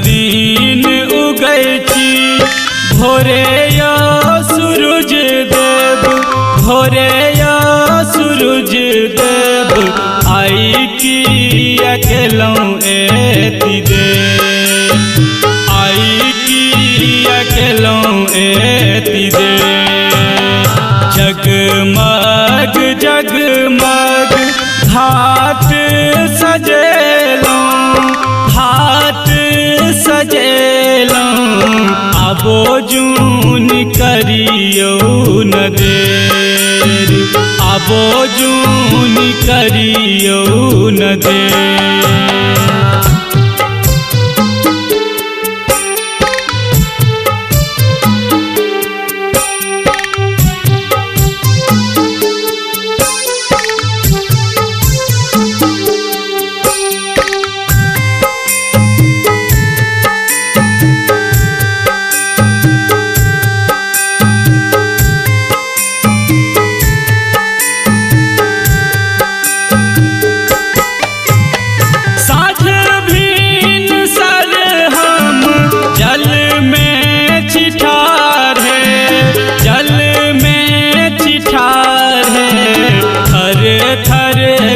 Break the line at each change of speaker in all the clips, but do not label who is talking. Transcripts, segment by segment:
दिन उगै छी भोरे या सूरज देव, भोरे या सूरज देव, आई की अकेलौं एति देर, आई की अकेलौं एति देर। जगमग जगमग घाट सजेलौं, घाट सजेलौं, आबो जून करियो न देर, आबो जून करियो न देर।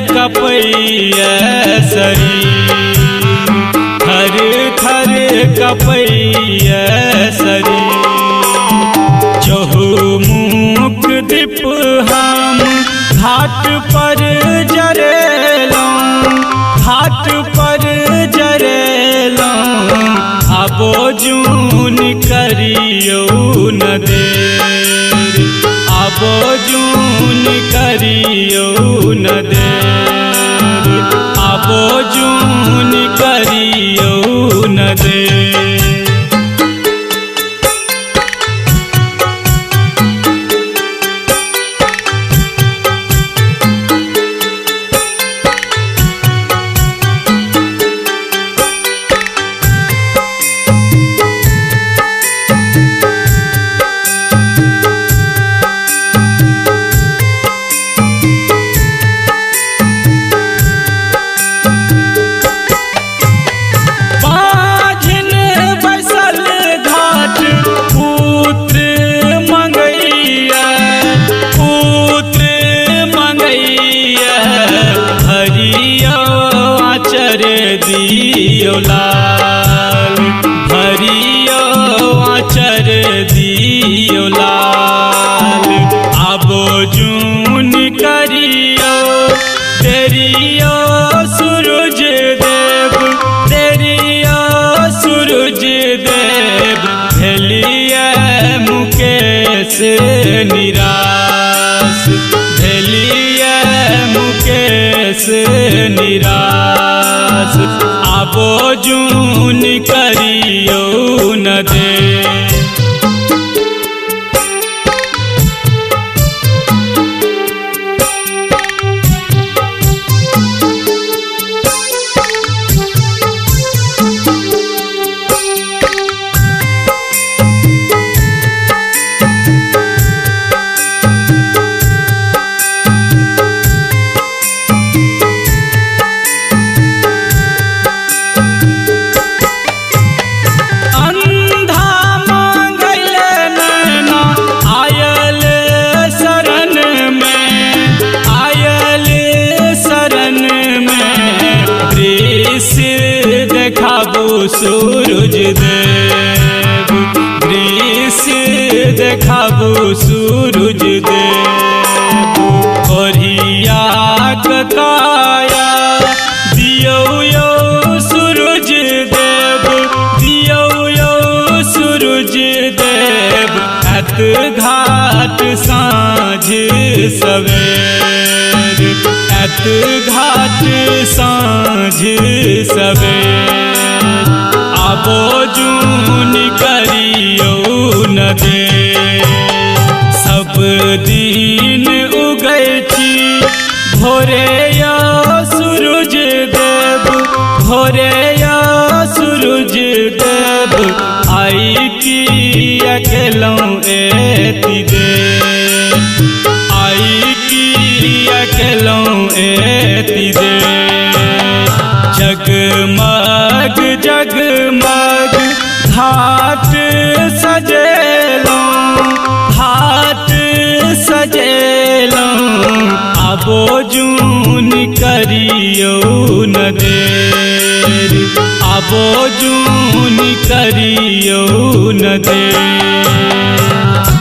कपैया शरीर, थर थर कपैया शरीर। चहुमुख दीप हम घाट पर जरेलौं, घाट पर जरेलौं, आबो जून करियो न देर, आबो जून करियो न देर, आबो जून करियो न देर। दियो लाल, भरियो आचर दियो लाल, आबो जून करियो देरियो सूरज देव, देरियो सूरज देव, भेलिए मुकेश निराश, भेलिए मुकेश निराश, आबो जून करियो न देर। देखाबो सूरज देव, दृश्य देखाबो सूरज देव, ओढ़िया काया दियो यो सूरज देव, दियो यो सूरज देव, अत घाट साँझ सवेर, अत घाट साँझ सवेर, आबो जून करियो न देर। सब दिन उगै छी भोरे या सूरज देव, भोरे या सूरज देव, आई की अकेलौं एति देर, आई की अकेलौं एति देर। जगमग जगमग आबो जून करियो न देर, आबो जून करियो न देर।